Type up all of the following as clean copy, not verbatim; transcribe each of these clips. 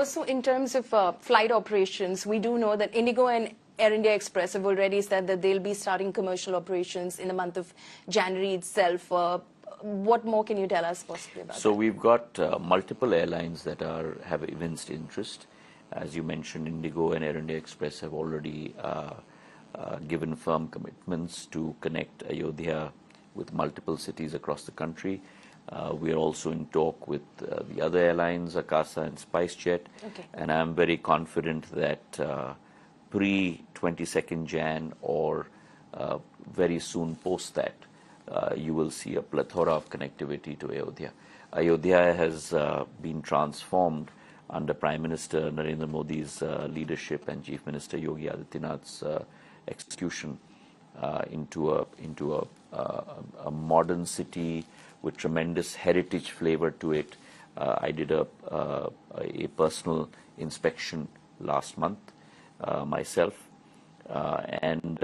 also in terms of flight operations, we do know that Indigo and Air India Express have already said that they'll be starting commercial operations in the month of January itself. What more can you tell us possibly about that? So we've got multiple airlines that have evinced interest. As you mentioned, Indigo and Air India Express have already given firm commitments to connect Ayodhya with multiple cities across the country. We are also in talk with the other airlines, Akasa and SpiceJet, and I'm very confident that pre-22nd Jan or very soon post that, you will see a plethora of connectivity to Ayodhya. Ayodhya has been transformed under Prime Minister Narendra Modi's leadership and Chief Minister Yogi Adityanath's execution into a modern city with tremendous heritage flavor to it. I did a personal inspection last month myself, and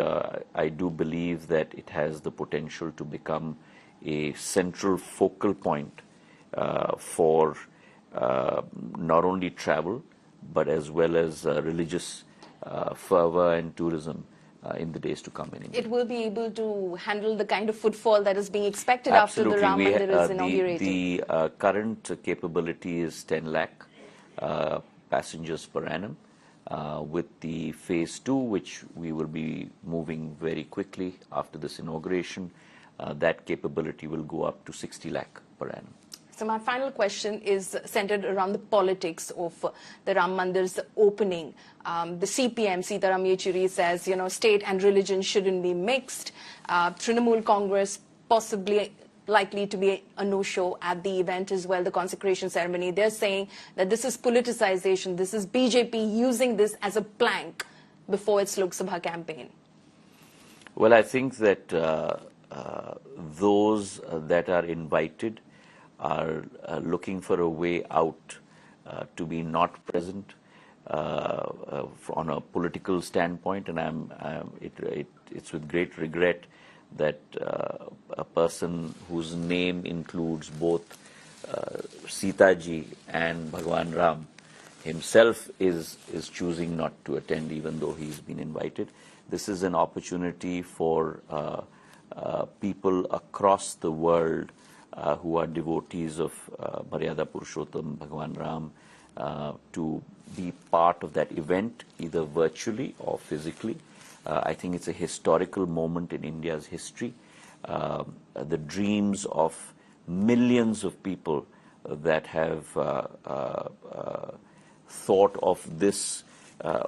I do believe that it has the potential to become a central focal point for not only travel but as well as religious fervor and tourism in the days to come in India. It will be able to handle the kind of footfall that is being expected after the Ram Mandir is inaugurated. The current capability is 10 lakh passengers per annum. With the phase 2, which we will be moving very quickly after this inauguration, that capability will go up to 60 lakh per annum. So my final question is centered around the politics of the Ram Mandir's opening. The CPM, Sitaram Yechuri, says, state and religion shouldn't be mixed. Trinamool Congress possibly likely to be a no-show at the event as well, the consecration ceremony. They're saying that this is politicization. This is BJP using this as a plank before its Lok Sabha campaign. Well, I think that those that are invited are looking for a way out to be not present on a political standpoint, and it's with great regret that a person whose name includes both Sita ji and Bhagwan Ram himself is choosing not to attend, even though he's been invited. This is an opportunity for people across the world who are devotees of Maryada Purushottam, Bhagwan Ram, to be part of that event, either virtually or physically. I think it's a historical moment in India's history. The dreams of millions of people that have thought of this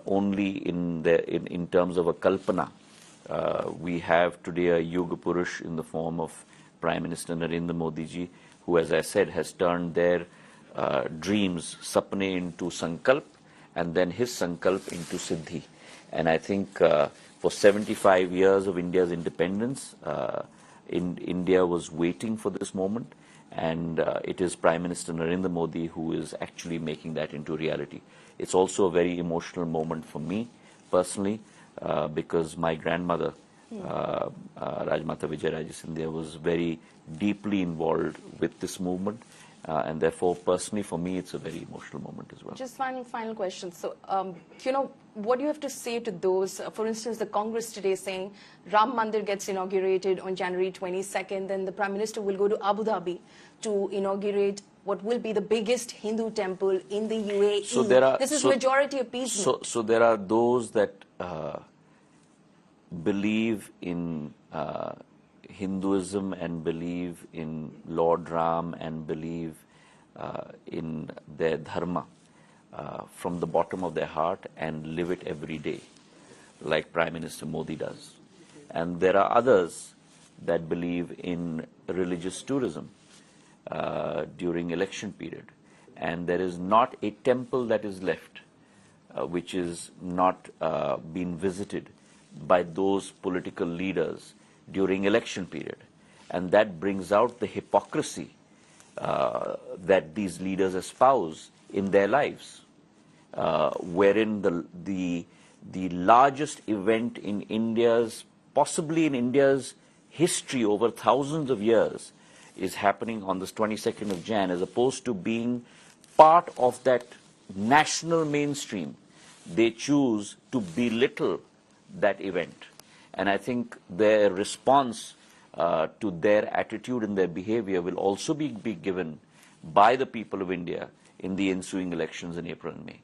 only in terms of a kalpana. We have today a Yuga Purush in the form of Prime Minister Narendra Modi ji, who, as I said, has turned their dreams, sapne, into sankalp, and then his sankalp into siddhi. And I think for 75 years of India's independence, India was waiting for this moment, and it is Prime Minister Narendra Modi who is actually making that into reality. It's also a very emotional moment for me personally, because my grandmother, Rajmata Jyotiraditya Scindia, was very deeply involved with this movement, and therefore personally for me it's a very emotional moment as well. Just final question. So, what do you have to say to those, for instance, the Congress today saying Ram Mandir gets inaugurated on January 22nd, then the Prime Minister will go to Abu Dhabi to inaugurate what will be the biggest Hindu temple in the UAE. So this is majority appeasement. So there are those that believe in Hinduism and believe in Lord Ram and believe in their dharma from the bottom of their heart and live it every day, like Prime Minister Modi does. And there are others that believe in religious tourism during election period. And there is not a temple that is left which is not being visited by those political leaders during election period. And that brings out the hypocrisy that these leaders espouse in their lives, wherein the largest event in possibly in India's history over thousands of years is happening on this 22nd of Jan, as opposed to being part of that national mainstream, they choose to belittle that event. And I think their response to their attitude and their behavior will also be given by the people of India in the ensuing elections in April and May.